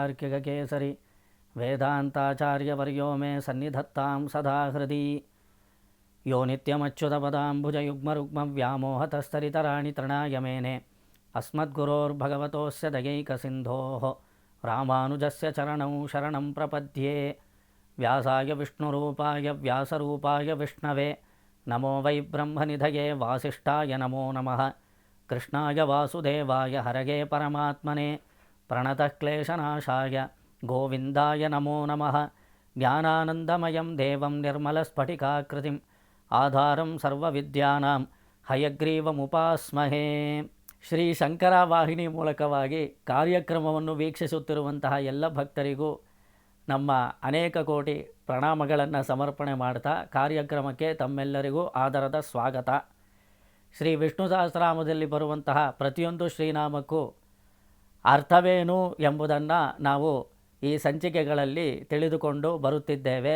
ಕವಿತಾರ್ಕಿಕಕೇಸರಿ ವೇದಾಂತಾಚಾರ್ಯವರ್ಯೋ ಮೇ ಸನ್ನಿಧತ್ತಾಂ ಸದಾ ಹೃದಿ ಯೋ ನಿತ್ಯಮಚ್ಯುತಪದಾಂಬುಜಯುಗ್ಮರುಗ್ಮವ್ಯಾಮೋಹತಸ್ತರಿತರಾಣಿ ತೃಣಾಯ ಮೇನೆ ಅಸ್ಮದ್ಗುರೋರ್ಭಗವತೋಸ್ಯ ದಯೈಕಸಿಂಧೋಃ ರಾಮಾನುಜಸ್ಯ ಚರಣೌ ಶರಣಂ ಪ್ರಪದ್ಯೆ. ವ್ಯಾಸಾಯ ವಿಷ್ಣುರೂಪಾಯ ವ್ಯಾಸರೂಪಾಯ ವಿಷ್ಣವೇ ನಮೋ ವೈ ಬ್ರಹ್ಮನಿಧಯೇ ವಾಸಿಷ್ಠಾಯ ನಮೋ ನಮಃ. ಕೃಷ್ಣಾಯ ವಾಸುದೇವಾಯ ಹರಯೇ ಪರಮಾತ್ಮನೇ ಪ್ರಣತಃ ಕ್ಲೇಶನಾಶಾಯ ಗೋವಿಂದಾಯ ನಮೋ ನಮಃ. ಜ್ಞಾನಾನಂದಮಯಂ ದೇವಂ ನಿರ್ಮಲಸ್ಫಟಿಕಾಕೃತಿಂ ಆಧಾರಂ ಸರ್ವವಿದ್ಯಾನಾಂ ಹಯಗ್ರೀವಮುಪಾಸ್ಮಹೇ. ಶ್ರೀ ಶಂಕರ ವಾಹಿನಿ ಮೂಲಕವಾಗಿ ಕಾರ್ಯಕ್ರಮವನ್ನು ವೀಕ್ಷಿಸುತ್ತಿರುವಂತಹ ಎಲ್ಲ ಭಕ್ತರಿಗೂ ನಮ್ಮ ಅನೇಕ ಕೋಟಿ ಪ್ರಣಾಮಗಳನ್ನು ಸಮರ್ಪಣೆ ಮಾಡ್ತಾ ಕಾರ್ಯಕ್ರಮಕ್ಕೆ ತಮ್ಮೆಲ್ಲರಿಗೂ ಆದರದ ಸ್ವಾಗತ. ಶ್ರೀ ವಿಷ್ಣು ಸಹಸ್ರನಾಮದಲ್ಲಿ ಬರುವಂತಹ ಪ್ರತಿಯೊಂದು ಶ್ರೀನಾಮಕ್ಕೂ ಅರ್ಥವೇನು ಎಂಬುದನ್ನು ನಾವು ಈ ಸಂಚಿಕೆಗಳಲ್ಲಿ ತಿಳಿದುಕೊಂಡು ಬರುತ್ತಿದ್ದೇವೆ.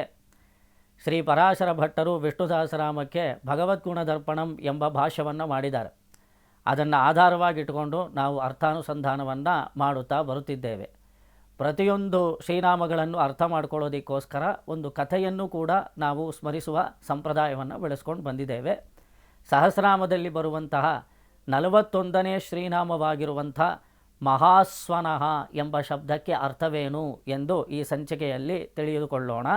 ಶ್ರೀ ಪರಾಶರ ಭಟ್ಟರು ವಿಷ್ಣು ಸಹಸ್ರನಾಮಕ್ಕೆ ಭಗವದ್ಗುಣದರ್ಪಣಂ ಎಂಬ ಭಾಷ್ಯವನ್ನು ಮಾಡಿದ್ದಾರೆ. ಅದನ್ನು ಆಧಾರವಾಗಿಟ್ಟುಕೊಂಡು ನಾವು ಅರ್ಥಾನುಸಂಧಾನವನ್ನು ಮಾಡುತ್ತಾ ಬರುತ್ತಿದ್ದೇವೆ. ಪ್ರತಿಯೊಂದು ಶ್ರೀನಾಮಗಳನ್ನು ಅರ್ಥ ಮಾಡ್ಕೊಳ್ಳೋದಕ್ಕೋಸ್ಕರ ಒಂದು ಕಥೆಯನ್ನು ಕೂಡ ನಾವು ಸ್ಮರಿಸುವ ಸಂಪ್ರದಾಯವನ್ನು ಬೆಳೆಸ್ಕೊಂಡು ಬಂದಿದ್ದೇವೆ. ಸಹಸ್ರನಾಮದಲ್ಲಿ ಬರುವಂತಹ 41ನೇ ಶ್ರೀನಾಮವಾಗಿರುವಂಥ ಮಹಾಸ್ವನಃ ಎಂಬ ಶಬ್ದಕ್ಕೆ ಅರ್ಥವೇನು ಎಂದು ಈ ಸಂಚಿಕೆಯಲ್ಲಿ ತಿಳಿದುಕೊಳ್ಳೋಣ.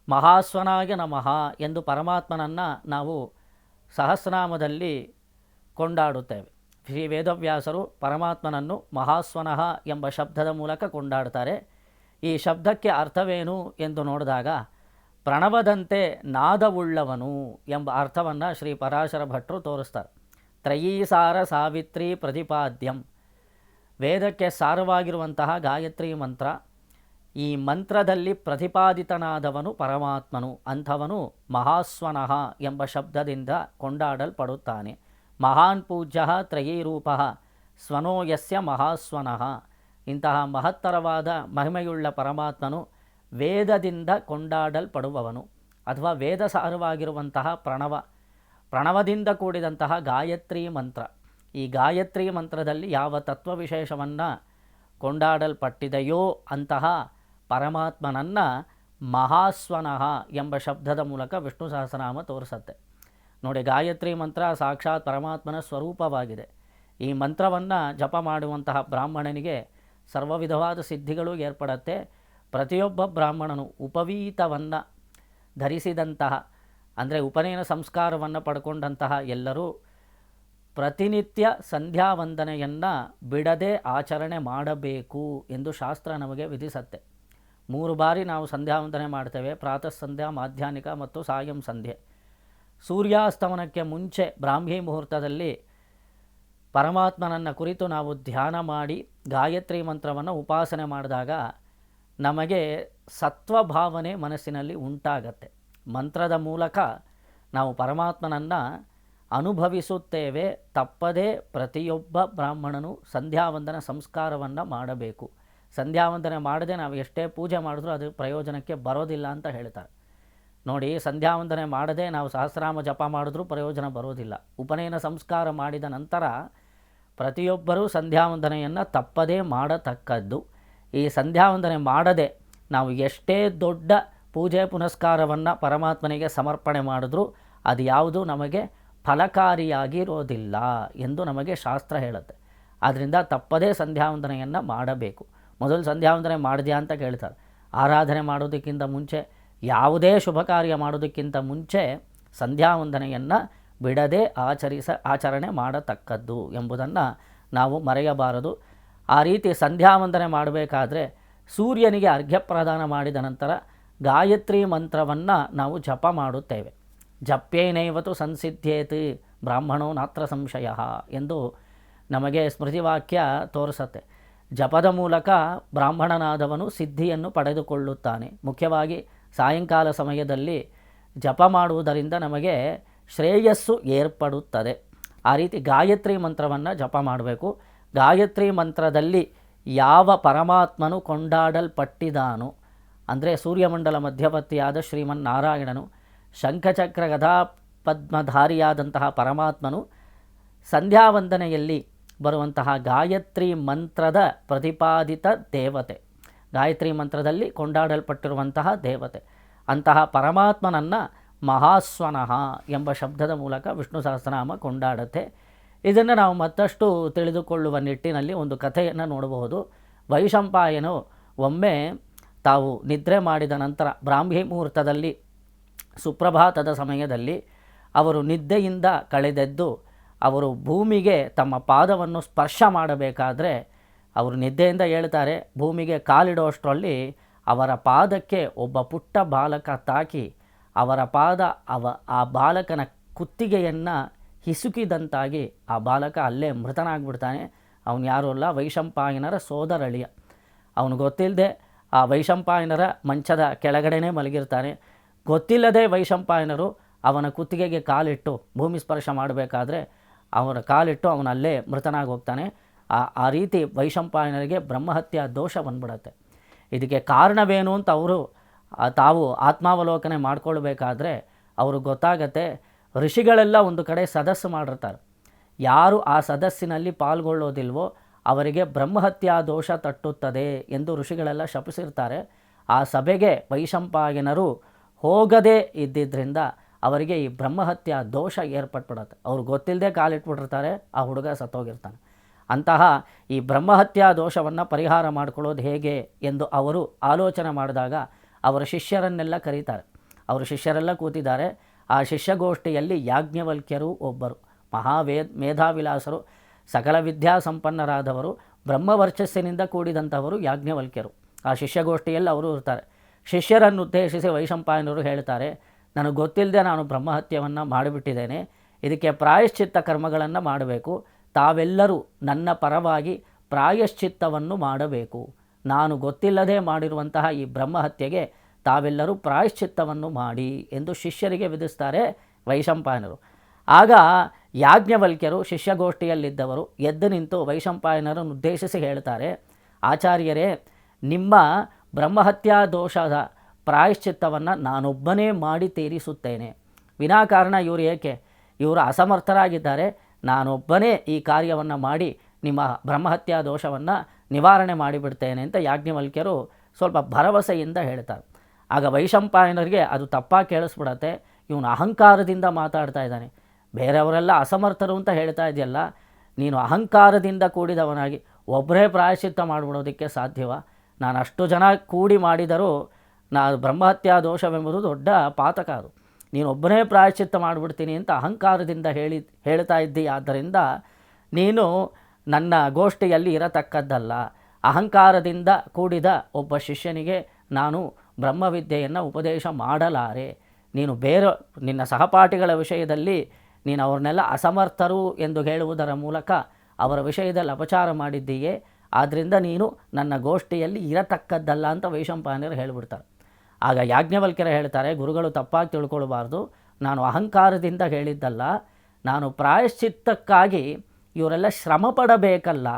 ಮಹಾಸ್ವನಾಯ ನಮಃ ಎಂದು ಪರಮಾತ್ಮನನ್ನು ನಾವು ಸಹಸ್ರನಾಮದಲ್ಲಿ ಕೊಂಡಾಡುತ್ತೇವೆ. ಶ್ರೀ ವೇದವ್ಯಾಸರು ಪರಮಾತ್ಮನನ್ನು ಮಹಾಸ್ವನಃ ಎಂಬ ಶಬ್ದದ ಮೂಲಕ ಕೊಂಡಾಡ್ತಾರೆ. ಈ ಶಬ್ದಕ್ಕೆ ಅರ್ಥವೇನು ಎಂದು ನೋಡಿದಾಗ ಪ್ರಣವದಂತೆ ನಾದವುಳ್ಳವನು ಎಂಬ ಅರ್ಥವನ್ನು ಶ್ರೀ ಪರಾಶರ ಭಟ್ರು ತೋರಿಸ್ತಾರೆ. ತ್ರಯೀಸಾರ ಸಾವಿತ್ರಿ ಪ್ರತಿಪಾದ್ಯಂ, ವೇದಕ್ಕೆ ಸಾರವಾಗಿರುವಂತಹ ಗಾಯತ್ರಿ ಮಂತ್ರ, ಈ ಮಂತ್ರದಲ್ಲಿ ಪ್ರತಿಪಾದಿತನಾದವನು ಪರಮಾತ್ಮನು, ಅಂಥವನು ಮಹಾಸ್ವನಃ ಎಂಬ ಶಬ್ದದಿಂದ ಕೊಂಡಾಡಲ್ಪಡುತ್ತಾನೆ. ಮಹಾನ್ ಪೂಜ್ಯ ತ್ರಯೀರೂಪ ಸ್ವನೋ ಯಸ್ಯ ಮಹಾಸ್ವನಃ. ಇಂತಹ ಮಹತ್ತರವಾದ ಮಹಿಮೆಯುಳ್ಳ ಪರಮಾತ್ಮನು ವೇದದಿಂದ ಕೊಂಡಾಡಲ್ಪಡುವವನು, ಅಥವಾ ವೇದ ಸಾರವಾಗಿರುವಂತಹ ಪ್ರಣವದಿಂದ ಕೂಡಿದಂತಹ ಗಾಯತ್ರಿ ಮಂತ್ರ. ಈ ಗಾಯತ್ರಿ ಮಂತ್ರದಲ್ಲಿ ಯಾವ ತತ್ವವಿಶೇಷವನ್ನು ಕೊಂಡಾಡಲ್ಪಟ್ಟಿದೆಯೋ ಅಂತಹ ಪರಮಾತ್ಮನನ್ನು ಮಹಾಸ್ವನಃ ಎಂಬ ಶಬ್ದದ ಮೂಲಕ ವಿಷ್ಣು ಸಹಸ್ರನಾಮ ತೋರಿಸುತ್ತೆ. ನೋಡಿ, ಗಾಯತ್ರಿ ಮಂತ್ರ ಸಾಕ್ಷಾತ್ ಪರಮಾತ್ಮನ ಸ್ವರೂಪವಾಗಿದೆ. ಈ ಮಂತ್ರವನ್ನು ಜಪ ಮಾಡುವಂತಹ ಬ್ರಾಹ್ಮಣನಿಗೆ ಸರ್ವ ವಿಧವಾದ ಸಿದ್ಧಿಗಳು ಏರ್ಪಡುತ್ತೆ. ಪ್ರತಿಯೊಬ್ಬ ಬ್ರಾಹ್ಮಣನು ಉಪವೀತವನ್ನು ಧರಿಸಿದಂತಹ, ಅಂದರೆ ಉಪನಯನ ಸಂಸ್ಕಾರವನ್ನು ಪಡ್ಕೊಂಡಂತಹ ಎಲ್ಲರೂ ಪ್ರತಿನಿತ್ಯ ಸಂಧ್ಯಾವಂದನೆಯನ್ನು ಬಿಡದೆ ಆಚರಣೆ ಮಾಡಬೇಕು ಎಂದು ಶಾಸ್ತ್ರ ನಮಗೆ ವಿಧಿಸುತ್ತೆ. 3 ಬಾರಿ ನಾವು ಸಂಧ್ಯಾವಂದನೆ ಮಾಡ್ತೇವೆ. ಪ್ರಾತಃ ಸಂಧ್ಯಾ, ಮಾಧ್ಯಾಹ್ನಿಕ ಮತ್ತು ಸಾಯಂ ಸಂಧ್ಯೆ. ಸೂರ್ಯಾಸ್ತಮನಕ್ಕೆ ಮುಂಚೆ ಬ್ರಾಹ್ಮಿ ಮುಹೂರ್ತದಲ್ಲಿ ಪರಮಾತ್ಮನನ್ನು ಕುರಿತು ನಾವು ಧ್ಯಾನ ಮಾಡಿ ಗಾಯತ್ರಿ ಮಂತ್ರವನ್ನು ಉಪಾಸನೆ ಮಾಡಿದಾಗ ನಮಗೆ ಸತ್ವಭಾವನೆ ಮನಸ್ಸಿನಲ್ಲಿ ಉಂಟಾಗತ್ತೆ. ಮಂತ್ರದ ಮೂಲಕ ನಾವು ಪರಮಾತ್ಮನನ್ನು ಅನುಭವಿಸುತ್ತೇವೆ. ತಪ್ಪದೇ ಪ್ರತಿಯೊಬ್ಬ ಬ್ರಾಹ್ಮಣನು ಸಂಧ್ಯಾವಂದನ ಸಂಸ್ಕಾರವನ್ನು ಮಾಡಬೇಕು. ಸಂಧ್ಯಾವಂದನೆ ಮಾಡದೆ ನಾವು ಎಷ್ಟೇ ಪೂಜೆ ಮಾಡಿದ್ರೂ ಅದು ಪ್ರಯೋಜನಕ್ಕೆ ಬರೋದಿಲ್ಲ ಅಂತ ಹೇಳ್ತಾರೆ. ನೋಡಿ, ಸಂಧ್ಯಾವಂದನೆ ಮಾಡದೆ ನಾವು ಸಹಸ್ರನಾಮ ಜಪ ಮಾಡಿದ್ರೂ ಪ್ರಯೋಜನ ಬರೋದಿಲ್ಲ. ಉಪನಯನ ಸಂಸ್ಕಾರ ಮಾಡಿದ ನಂತರ ಪ್ರತಿಯೊಬ್ಬರೂ ಸಂಧ್ಯಾವಂದನೆಯನ್ನು ತಪ್ಪದೇ ಮಾಡತಕ್ಕದ್ದು. ಈ ಸಂಧ್ಯಾವಂದನೆ ಮಾಡದೆ ನಾವು ಎಷ್ಟೇ ದೊಡ್ಡ ಪೂಜೆ ಪುನಸ್ಕಾರವನ್ನು ಪರಮಾತ್ಮನಿಗೆ ಸಮರ್ಪಣೆ ಮಾಡಿದ್ರೂ ಅದು ಯಾವುದು ನಮಗೆ ಫಲಕಾರಿಯಾಗಿರೋದಿಲ್ಲ ಎಂದು ನಮಗೆ ಶಾಸ್ತ್ರ ಹೇಳುತ್ತೆ. ಆದ್ದರಿಂದ ತಪ್ಪದೇ ಸಂಧ್ಯಾವಂದನೆಯನ್ನು ಮಾಡಬೇಕು. ಮೊದಲು ಸಂಧ್ಯಾವಂದನೆ ಮಾಡಿದ್ಯಾ ಅಂತ ಕೇಳ್ತಾರೆ. ಆರಾಧನೆ ಮಾಡೋದಕ್ಕಿಂತ ಮುಂಚೆ, ಯಾವುದೇ ಶುಭ ಕಾರ್ಯ ಮಾಡೋದಕ್ಕಿಂತ ಮುಂಚೆ ಸಂಧ್ಯಾವಂದನೆಯನ್ನು ಬಿಡದೆ ಆಚರಣೆ ಮಾಡತಕ್ಕದ್ದು ಎಂಬುದನ್ನು ನಾವು ಮರೆಯಬಾರದು. ಆ ರೀತಿ ಸಂಧ್ಯಾವಂದನೆ ಮಾಡಬೇಕಾದ್ರೆ ಸೂರ್ಯನಿಗೆ ಅರ್ಘ್ಯ ಪ್ರದಾನ ಮಾಡಿದ ನಂತರ ಗಾಯತ್ರಿ ಮಂತ್ರವನ್ನು ನಾವು ಜಪ ಮಾಡುತ್ತೇವೆ. ಜಪ್ಯೇನೈವತು ಸಂಸಿದ್ಧೇತಿ ಬ್ರಾಹ್ಮಣೋ ನಾತ್ರ ಸಂಶಯ ಎಂದು ನಮಗೆ ಸ್ಮೃತಿವಾಕ್ಯ ತೋರಿಸುತ್ತೆ. ಜಪದ ಮೂಲಕ ಬ್ರಾಹ್ಮಣನಾದವನು ಸಿದ್ಧಿಯನ್ನು ಪಡೆದುಕೊಳ್ಳುತ್ತಾನೆ. ಮುಖ್ಯವಾಗಿ ಸಾಯಂಕಾಲ ಸಮಯದಲ್ಲಿ ಜಪ ಮಾಡುವುದರಿಂದ ನಮಗೆ ಶ್ರೇಯಸ್ಸು ಏರ್ಪಡುತ್ತದೆ. ಆ ರೀತಿ ಗಾಯತ್ರಿ ಮಂತ್ರವನ್ನು ಜಪ ಮಾಡಬೇಕು. ಗಾಯತ್ರಿ ಮಂತ್ರದಲ್ಲಿ ಯಾವ ಪರಮಾತ್ಮನು ಕೊಂಡಾಡಲ್ಪಟ್ಟಿದ್ದಾನೋ, ಅಂದರೆ ಸೂರ್ಯಮಂಡಲ ಮಧ್ಯವರ್ತಿಯಾದ ಶ್ರೀಮನ್ನಾರಾಯಣನು, ಶಂಖಚಕ್ರ ಗದಾ ಪದ್ಮಧಾರಿಯಾದಂತಹ ಪರಮಾತ್ಮನು ಸಂಧ್ಯಾವಂದನೆಯಲ್ಲಿ ಬರುವಂತಹ ಗಾಯತ್ರಿ ಮಂತ್ರದ ಪ್ರತಿಪಾದಿತ ದೇವತೆ. ಗಾಯತ್ರಿ ಮಂತ್ರದಲ್ಲಿ ಕೊಂಡಾಡಲ್ಪಟ್ಟಿರುವಂತಹ ದೇವತೆ. ಅಂತಹ ಪರಮಾತ್ಮನನ್ನು ಮಹಾಸ್ವನಃ ಎಂಬ ಶಬ್ದದ ಮೂಲಕ ವಿಷ್ಣು ಸಹಸ್ರನಾಮ ಕೊಂಡಾಡುತ್ತೆ. ಇದನ್ನು ನಾವು ಮತ್ತಷ್ಟು ತಿಳಿದುಕೊಳ್ಳುವ ನಿಟ್ಟಿನಲ್ಲಿ ಒಂದು ಕಥೆಯನ್ನು ನೋಡಬಹುದು. ವೈಶಂಪಾಯನು ಒಮ್ಮೆ ತಾವು ನಿದ್ರೆ ಮಾಡಿದ ನಂತರ ಬ್ರಾಹ್ಮಿ ಮುಹೂರ್ತದಲ್ಲಿ ಸುಪ್ರಭಾತದ ಸಮಯದಲ್ಲಿ ಅವರು ನಿದ್ದೆಯಿಂದ ಕಳೆದೆದ್ದು ಅವರು ಭೂಮಿಗೆ ತಮ್ಮ ಪಾದವನ್ನು ಸ್ಪರ್ಶ ಮಾಡಬೇಕಾದ್ರೆ ಅವರು ನಿದ್ದೆಯಿಂದ ಹೇಳ್ತಾರೆ, ಭೂಮಿಗೆ ಕಾಲಿಡುವಷ್ಟರಲ್ಲಿ ಅವರ ಪಾದಕ್ಕೆ ಒಬ್ಬ ಪುಟ್ಟ ಬಾಲಕ ತಾಕಿ ಅವರ ಪಾದ ಆ ಬಾಲಕನ ಕುತ್ತಿಗೆಯನ್ನು ಹಿಸುಕಿದಂತಾಗಿ ಆ ಬಾಲಕ ಅಲ್ಲೇ ಮೃತನಾಗ್ಬಿಡ್ತಾನೆ. ಅವನು ಯಾರೂ ಅಲ್ಲ, ವೈಶಂಪಾಯನರ ಸೋದರಳಿಯ. ಅವನು ಗೊತ್ತಿಲ್ಲದೆ ಆ ವೈಶಂಪಾಯನರ ಮಂಚದ ಕೆಳಗಡೆನೇ ಮಲಗಿರ್ತಾನೆ. ಗೊತ್ತಿಲ್ಲದೆ ವೈಶಂಪಾಯನರು ಅವನ ಕುತ್ತಿಗೆಗೆ ಕಾಲಿಟ್ಟು ಭೂಮಿ ಸ್ಪರ್ಶ ಮಾಡಬೇಕಾದ್ರೆ ಅವನ ಕಾಲಿಟ್ಟು ಅವನಲ್ಲೇ ಮೃತನಾಗಿ ಹೋಗ್ತಾನೆ. ಆ ರೀತಿ ವೈಶಂಪಾಯನರಿಗೆ ಬ್ರಹ್ಮಹತ್ಯೆ ದೋಷ ಬಂದ್ಬಿಡತ್ತೆ. ಇದಕ್ಕೆ ಕಾರಣವೇನು ಅಂತ ಅವರು ತಾವು ಆತ್ಮಾವಲೋಕನೆ ಮಾಡ್ಕೊಳ್ಬೇಕಾದ್ರೆ ಅವ್ರಿಗೆ ಗೊತ್ತಾಗತ್ತೆ. ಋಷಿಗಳೆಲ್ಲ ಒಂದು ಕಡೆ ಸದಸ್ಸು ಮಾಡಿರ್ತಾರೆ. ಯಾರು ಆ ಸದಸ್ಸಿನಲ್ಲಿ ಪಾಲ್ಗೊಳ್ಳೋದಿಲ್ವೋ ಅವರಿಗೆ ಬ್ರಹ್ಮಹತ್ಯಾ ದೋಷ ತಟ್ಟುತ್ತದೆ ಎಂದು ಋಷಿಗಳೆಲ್ಲ ಶಪಿಸಿರ್ತಾರೆ. ಆ ಸಭೆಗೆ ವೈಶಂಪಾಯನರು ಹೋಗದೇ ಇದ್ದಿದ್ದರಿಂದ ಅವರಿಗೆ ಈ ಬ್ರಹ್ಮಹತ್ಯಾ ದೋಷ ಏರ್ಪಟ್ಬಿಡತ್ತೆ. ಅವ್ರು ಗೊತ್ತಿಲ್ಲದೆ ಕಾಲಿಟ್ಬಿಟ್ಟಿರ್ತಾರೆ, ಆ ಹುಡುಗ ಸತ್ತೋಗಿರ್ತಾನೆ. ಅಂತಹ ಈ ಬ್ರಹ್ಮಹತ್ಯಾ ದೋಷವನ್ನು ಪರಿಹಾರ ಮಾಡ್ಕೊಳ್ಳೋದು ಹೇಗೆ ಎಂದು ಅವರು ಆಲೋಚನೆ ಮಾಡಿದಾಗ ಅವರ ಶಿಷ್ಯರನ್ನೆಲ್ಲ ಕರೀತಾರೆ. ಅವರು ಶಿಷ್ಯರೆಲ್ಲ ಕೂತಿದ್ದಾರೆ. ಆ ಶಿಷ್ಯಗೋಷ್ಠಿಯಲ್ಲಿ ಯಾಜ್ಞವಲ್ಕ್ಯರು ಒಬ್ಬರು, ಮೇಧಾವಿಲಾಸರು, ಸಕಲ ವಿದ್ಯಾಸಂಪನ್ನರಾದವರು, ಬ್ರಹ್ಮವರ್ಚಸ್ಸಿನಿಂದ ಕೂಡಿದಂಥವರು ಯಾಜ್ಞವಲ್ಕ್ಯರು. ಆ ಶಿಷ್ಯಗೋಷ್ಠಿಯಲ್ಲಿ ಅವರು ಇರ್ತಾರೆ. ಶಿಷ್ಯರನ್ನು ಉದ್ದೇಶಿಸಿ ವೈಶಂಪಾಯನರು ಹೇಳ್ತಾರೆ, ನನಗೆ ಗೊತ್ತಿಲ್ಲದೆ ನಾನು ಬ್ರಹ್ಮಹತ್ಯವನ್ನು ಮಾಡಿಬಿಟ್ಟಿದ್ದೇನೆ, ಇದಕ್ಕೆ ಪ್ರಾಯಶ್ಚಿತ್ತ ಕರ್ಮಗಳನ್ನು ಮಾಡಬೇಕು. ತಾವೆಲ್ಲರೂ ನನ್ನ ಪರವಾಗಿ ಪ್ರಾಯಶ್ಚಿತ್ತವನ್ನು ಮಾಡಬೇಕು. ನಾನು ಗೊತ್ತಿಲ್ಲದೆ ಮಾಡಿರುವಂತಹ ಈ ಬ್ರಹ್ಮಹತ್ಯೆಗೆ ತಾವೆಲ್ಲರೂ ಪ್ರಾಯಶ್ಚಿತ್ತವನ್ನು ಮಾಡಿ ಎಂದು ಶಿಷ್ಯರಿಗೆ ವಿಧಿಸ್ತಾರೆ ವೈಶಂಪಾಯನರು. ಆಗ ಯಾಜ್ಞವಲ್ಕ್ಯರು ಶಿಷ್ಯಗೋಷ್ಠಿಯಲ್ಲಿದ್ದವರು ಎದ್ದು ನಿಂತು ವೈಶಂಪಾಯನರನ್ನು ಉದ್ದೇಶಿಸಿ ಹೇಳ್ತಾರೆ, ಆಚಾರ್ಯರೇ, ನಿಮ್ಮ ಬ್ರಹ್ಮಹತ್ಯಾ ದೋಷದ ಪ್ರಾಯಶ್ಚಿತ್ತವನ್ನು ನಾನೊಬ್ಬನೇ ಮಾಡಿ ತೀರಿಸುತ್ತೇನೆ. ವಿನಾಕಾರಣ ಇವರು ಏಕೆ, ಇವರು ಅಸಮರ್ಥರಾಗಿದ್ದಾರೆ, ನಾನೊಬ್ಬನೇ ಈ ಕಾರ್ಯವನ್ನು ಮಾಡಿ ನಿಮ್ಮ ಬ್ರಹ್ಮಹತ್ಯಾ ದೋಷವನ್ನು ನಿವಾರಣೆ ಮಾಡಿಬಿಡ್ತೇನೆ ಅಂತ ಯಾಜ್ಞವಲ್ಕ್ಯರು ಸ್ವಲ್ಪ ಭರವಸೆಯಿಂದ ಹೇಳ್ತಾರೆ. ಆಗ ವೈಶಂಪಾಯನರಿಗೆ ಅದು ತಪ್ಪಾಗಿ ಕೇಳಿಸ್ಬಿಡತ್ತೆ. ಇವನು ಅಹಂಕಾರದಿಂದ ಮಾತಾಡ್ತಾ ಇದ್ದಾನೆ, ಬೇರೆಯವರೆಲ್ಲ ಅಸಮರ್ಥರು ಅಂತ ಹೇಳ್ತಾ ಇದೆಯಲ್ಲ, ನೀನು ಅಹಂಕಾರದಿಂದ ಕೂಡಿದವನಾಗಿ ಒಬ್ಬರೇ ಪ್ರಾಯಶ್ಚಿತ್ತ ಮಾಡಿಬಿಡೋದಕ್ಕೆ ಸಾಧ್ಯವ? ನಾನು ಅಷ್ಟು ಜನ ಕೂಡಿ ಮಾಡಿದರೂ ಬ್ರಹ್ಮಹತ್ಯಾ ದೋಷವೆಂಬುದು ದೊಡ್ಡ ಪಾತಕ. ಅದು ನೀನು ಒಬ್ಬನೇ ಪ್ರಾಯಶ್ಚಿತ್ತ ಮಾಡಿಬಿಡ್ತೀನಿ ಅಂತ ಅಹಂಕಾರದಿಂದ ಹೇಳ್ತಾ ಇದ್ದೀ. ಆದ್ದರಿಂದ ನೀನು ನನ್ನ ಗೋಷ್ಠಿಯಲ್ಲಿ ಇರತಕ್ಕದ್ದಲ್ಲ. ಅಹಂಕಾರದಿಂದ ಕೂಡಿದ ಒಬ್ಬ ಶಿಷ್ಯನಿಗೆ ನಾನು ಬ್ರಹ್ಮವಿದ್ಯೆಯನ್ನು ಉಪದೇಶ ಮಾಡಲಾರೆ. ನೀನು ನಿನ್ನ ಸಹಪಾಠಿಗಳ ವಿಷಯದಲ್ಲಿ ನೀನು ಅವ್ರನ್ನೆಲ್ಲ ಅಸಮರ್ಥರು ಎಂದು ಹೇಳುವುದರ ಮೂಲಕ ಅವರ ವಿಷಯದಲ್ಲಿ ಅಪಚಾರ ಮಾಡಿದ್ದೀಯೇ, ಆದ್ದರಿಂದ ನೀನು ನನ್ನ ಗೋಷ್ಠಿಯಲ್ಲಿ ಇರತಕ್ಕದ್ದಲ್ಲ ಅಂತ ವೈಶಂಪಾಯನರು ಹೇಳಿಬಿಡ್ತಾರೆ. ಆಗ ಯಾಜ್ಞವಲ್ಕ್ಯರು ಹೇಳ್ತಾರೆ, ಗುರುಗಳು ತಪ್ಪಾಗಿ ತಿಳ್ಕೊಳ್ಬಾರ್ದು, ನಾನು ಅಹಂಕಾರದಿಂದ ಹೇಳಿದ್ದಲ್ಲ, ನಾನು ಪ್ರಾಯಶ್ಚಿತ್ತಕ್ಕಾಗಿ ಇವರೆಲ್ಲ ಶ್ರಮ ಪಡಬೇಕಲ್ಲ,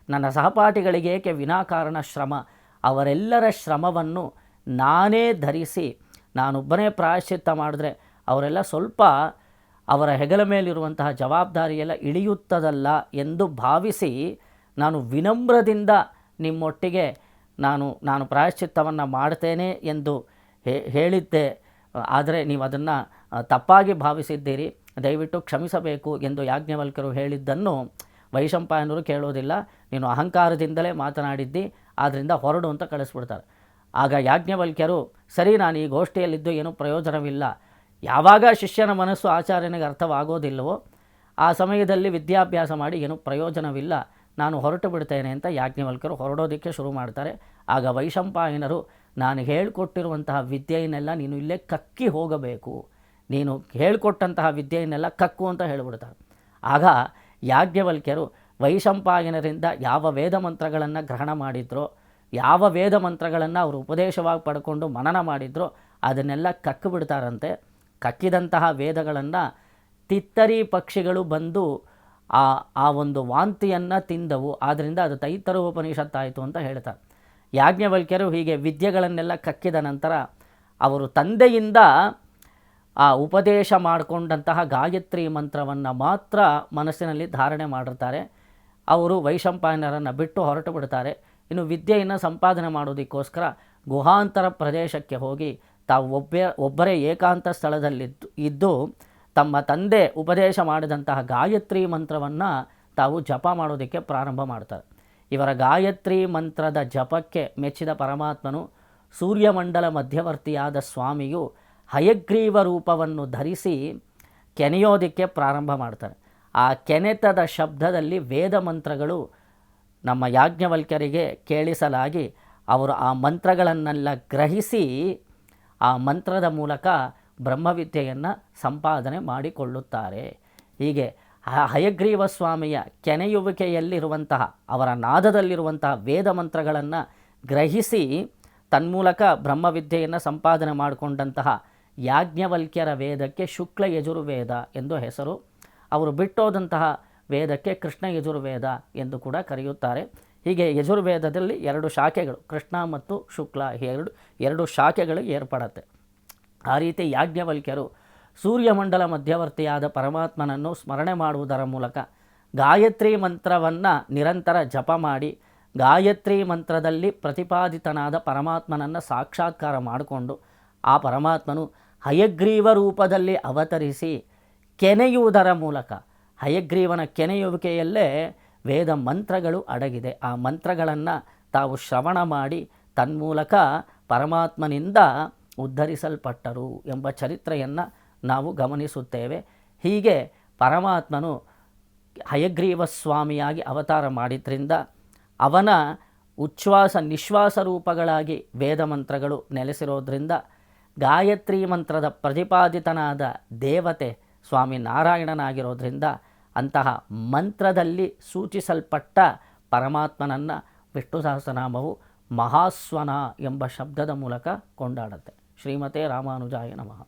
ನನ್ನ ಸಹಪಾಠಿಗಳಿಗೆ ಏಕೆ ವಿನಾಕಾರಣ ಶ್ರಮ, ಅವರೆಲ್ಲರ ಶ್ರಮವನ್ನು ನಾನೇ ಧರಿಸಿ ನಾನೊಬ್ಬನೇ ಪ್ರಾಯಶ್ಚಿತ್ತ ಮಾಡಿದ್ರೆ ಅವರೆಲ್ಲ ಸ್ವಲ್ಪ ಅವರ ಹೆಗಲ ಮೇಲಿರುವಂತಹ ಜವಾಬ್ದಾರಿಯೆಲ್ಲ ಇಳಿಯುತ್ತದಲ್ಲ ಎಂದು ಭಾವಿಸಿ ನಾನು ವಿನಮ್ರದಿಂದ ನಿಮ್ಮೊಟ್ಟಿಗೆ ನಾನು ಪ್ರಾಯಶ್ಚಿತ್ತವನ್ನು ಮಾಡ್ತೇನೆ ಎಂದು ಹೇಳಿದ್ದೆ. ಆದರೆ ನೀವು ಅದನ್ನು ತಪ್ಪಾಗಿ ಭಾವಿಸಿದ್ದೀರಿ, ದಯವಿಟ್ಟು ಕ್ಷಮಿಸಬೇಕು ಎಂದು ಯಾಜ್ಞವಲ್ಕ್ಯರು ಹೇಳಿದ್ದನ್ನು ವೈಶಂಪಾಯನರು ಕೇಳೋದಿಲ್ಲ. ನೀನು ಅಹಂಕಾರದಿಂದಲೇ ಮಾತನಾಡಿದ್ದಿ, ಆದ್ದರಿಂದ ಹೊರಡು ಅಂತ ಕಳಿಸ್ಬಿಡ್ತಾರೆ. ಆಗ ಯಾಜ್ಞವಲ್ಕ್ಯರು, ಸರಿ, ನಾನು ಈ ಗೋಷ್ಠಿಯಲ್ಲಿದ್ದು ಏನೂ ಪ್ರಯೋಜನವಿಲ್ಲ, ಯಾವಾಗ ಶಿಷ್ಯನ ಮನಸ್ಸು ಆಚಾರ್ಯನಿಗೆ ಅರ್ಥವಾಗೋದಿಲ್ಲವೋ ಆ ಸಮಯದಲ್ಲಿ ವಿದ್ಯಾಭ್ಯಾಸ ಮಾಡಿ ಏನೂ ಪ್ರಯೋಜನವಿಲ್ಲ, ನಾನು ಹೊರಟು ಬಿಡ್ತೇನೆ ಅಂತ ಯಾಜ್ಞವಲ್ಕ್ಯರು ಹೊರಡೋದಕ್ಕೆ ಶುರು ಮಾಡ್ತಾರೆ. ಆಗ ವೈಶಂಪಾಯನರು, ನಾನು ಹೇಳಿಕೊಟ್ಟಿರುವಂತಹ ವಿದ್ಯೆಯನ್ನೆಲ್ಲ ನೀನು ಇಲ್ಲೇ ಕಕ್ಕಿ ಹೋಗಬೇಕು, ನೀನು ಹೇಳಿಕೊಟ್ಟಂತಹ ವಿದ್ಯೆಯನ್ನೆಲ್ಲ ಕಕ್ಕು ಅಂತ ಹೇಳಿಬಿಡ್ತಾರೆ. ಆಗ ಯಾಜ್ಞವಲ್ಕ್ಯರು ವೈಶಂಪಾಯನರಿಂದ ಯಾವ ವೇದ ಮಂತ್ರಗಳನ್ನು ಗ್ರಹಣ ಮಾಡಿದ್ರೋ, ಯಾವ ವೇದ ಮಂತ್ರಗಳನ್ನು ಅವರು ಉಪದೇಶವಾಗಿ ಪಡ್ಕೊಂಡು ಮನನ ಮಾಡಿದ್ರೋ ಅದನ್ನೆಲ್ಲ ಕಕ್ಕು ಬಿಡ್ತಾರಂತೆ. ಕಕ್ಕಿದಂತಹ ವೇದಗಳನ್ನು ತಿತ್ತರಿ ಪಕ್ಷಿಗಳು ಬಂದು ಆ ಒಂದು ವಾಂತಿಯನ್ನು ತಿಂದವು, ಆದ್ದರಿಂದ ಅದು ತೈತ್ತರೋಪನಿಷತ್ತಾಯಿತು ಅಂತ ಹೇಳ್ತಾರೆ. ಯಾಜ್ಞವಲ್ಕ್ಯರು ಹೀಗೆ ವಿದ್ಯೆಗಳನ್ನೆಲ್ಲ ಕಕ್ಕಿದ ನಂತರ ಅವರು ತಂದೆಯಿಂದ ಆ ಉಪದೇಶ ಮಾಡಿಕೊಂಡಂತಹ ಗಾಯತ್ರಿ ಮಂತ್ರವನ್ನು ಮಾತ್ರ ಮನಸ್ಸಿನಲ್ಲಿ ಧಾರಣೆ ಮಾಡಿರ್ತಾರೆ. ಅವರು ವೈಶಂಪಾಯನರನ್ನು ಬಿಟ್ಟು ಹೊರಟು ಬಿಡ್ತಾರೆ. ಇನ್ನು ವಿದ್ಯೆಯನ್ನು ಸಂಪಾದನೆ ಮಾಡೋದಕ್ಕೋಸ್ಕರ ಗುಹಾಂತರ ಪ್ರದೇಶಕ್ಕೆ ಹೋಗಿ ತಾವು ಒಬ್ಬರೇ ಏಕಾಂತ ಸ್ಥಳದಲ್ಲಿದ್ದು ತಮ್ಮ ತಂದೆ ಉಪದೇಶ ಮಾಡಿದಂತಹ ಗಾಯತ್ರಿ ಮಂತ್ರವನ್ನು ತಾವು ಜಪ ಮಾಡೋದಕ್ಕೆ ಪ್ರಾರಂಭ ಮಾಡ್ತಾರೆ. ಇವರ ಗಾಯತ್ರಿ ಮಂತ್ರದ ಜಪಕ್ಕೆ ಮೆಚ್ಚಿದ ಪರಮಾತ್ಮನು ಸೂರ್ಯಮಂಡಲ ಮಧ್ಯವರ್ತಿಯಾದ ಸ್ವಾಮಿಯು ಹಯಗ್ರೀವ ರೂಪವನ್ನು ಧರಿಸಿ ಕೆನೆಯೋದಕ್ಕೆ ಪ್ರಾರಂಭ ಮಾಡ್ತಾರೆ. ಆ ಕೆನೆತದ ಶಬ್ದದಲ್ಲಿ ವೇದ ಮಂತ್ರಗಳು ನಮ್ಮ ಯಾಜ್ಞವಲ್ಕ್ಯರಿಗೆ ಕೇಳಿಸಲಾಗಿ ಅವರು ಆ ಮಂತ್ರಗಳನ್ನೆಲ್ಲ ಗ್ರಹಿಸಿ ಆ ಮಂತ್ರದ ಮೂಲಕ ಬ್ರಹ್ಮವಿದ್ಯೆಯನ್ನು ಸಂಪಾದನೆ ಮಾಡಿಕೊಳ್ಳುತ್ತಾರೆ. ಹೀಗೆ ಹಯಗ್ರೀವ ಸ್ವಾಮಿಯ ಕೆನೆಯುವಿಕೆಯಲ್ಲಿರುವಂತಹ ಅವರ ನಾದದಲ್ಲಿರುವಂತಹ ವೇದ ಮಂತ್ರಗಳನ್ನು ಗ್ರಹಿಸಿ ತನ್ಮೂಲಕ ಬ್ರಹ್ಮವಿದ್ಯೆಯನ್ನು ಸಂಪಾದನೆ ಮಾಡಿಕೊಂಡಂತಹ ಯಾಜ್ಞವಲ್ಕ್ಯರ ವೇದಕ್ಕೆ ಶುಕ್ಲ ಯಜುರ್ವೇದ ಎಂದು ಹೆಸರು. ಅವರು ಬಿಟ್ಟೋದಂತಹ ವೇದಕ್ಕೆ ಕೃಷ್ಣ ಯಜುರ್ವೇದ ಎಂದು ಕೂಡ ಕರೆಯುತ್ತಾರೆ. ಹೀಗೆ ಯಜುರ್ವೇದದಲ್ಲಿ 2 ಶಾಖೆಗಳು, ಕೃಷ್ಣ ಮತ್ತು ಶುಕ್ಲ, ಎರಡು ಶಾಖೆಗಳು ಏರ್ಪಡುತ್ತೆ. ಆ ರೀತಿ ಯಾಜ್ಞವಲ್ಕ್ಯರು ಸೂರ್ಯಮಂಡಲ ಮಧ್ಯವರ್ತಿಯಾದ ಪರಮಾತ್ಮನನ್ನು ಸ್ಮರಣೆ ಮಾಡುವುದರ ಮೂಲಕ ಗಾಯತ್ರಿ ಮಂತ್ರವನ್ನು ನಿರಂತರ ಜಪ ಮಾಡಿ ಗಾಯತ್ರಿ ಮಂತ್ರದಲ್ಲಿ ಪ್ರತಿಪಾದಿತನಾದ ಪರಮಾತ್ಮನನ್ನು ಸಾಕ್ಷಾತ್ಕಾರ ಮಾಡಿಕೊಂಡು ಆ ಪರಮಾತ್ಮನು ಹಯಗ್ರೀವ ರೂಪದಲ್ಲಿ ಅವತರಿಸಿ ಕೆನೆಯುವುದರ ಮೂಲಕ, ಹಯಗ್ರೀವನ ಕೆನೆಯುವಿಕೆಯಲ್ಲೇ ವೇದ ಮಂತ್ರಗಳು ಅಡಗಿದೆ. ಆ ಮಂತ್ರಗಳನ್ನು ತಾವು ಶ್ರವಣ ಮಾಡಿ ತನ್ಮೂಲಕ ಪರಮಾತ್ಮನಿಂದ ಉದ್ಧರಿಸಲ್ಪಟ್ಟರು ಎಂಬ ಚರಿತ್ರೆಯನ್ನು ನಾವು ಗಮನಿಸುತ್ತೇವೆ. ಹೀಗೆ ಪರಮಾತ್ಮನು ಹಯಗ್ರೀವ ಸ್ವಾಮಿಯಾಗಿ ಅವತಾರ ಮಾಡಿದ್ರಿಂದ ಅವನ ಉಚ್ಛ್ವಾಸ ನಿಶ್ವಾಸ ರೂಪಗಳಾಗಿ ವೇದ ಮಂತ್ರಗಳು ನೆಲೆಸಿರೋದ್ರಿಂದ ಗಾಯತ್ರಿ ಮಂತ್ರದ ಪ್ರತಿಪಾದಿತನಾದ ದೇವತೆ ಸ್ವಾಮಿ ನಾರಾಯಣನಾಗಿರೋದ್ರಿಂದ ಅಂತಹ ಮಂತ್ರದಲ್ಲಿ ಸೂಚಿಸಲ್ಪಟ್ಟ ಪರಮಾತ್ಮನನ್ನು ವಿಷ್ಣು ಸಹಸ್ರನಾಮವು ಮಹಾಸ್ವನ ಎಂಬ ಶಬ್ದದ ಮೂಲಕ ಕೊಂಡಾಡುತ್ತೆ. ಶ್ರೀಮತೆ ರಾಮಾನುಜಾಯ ನಮಃ.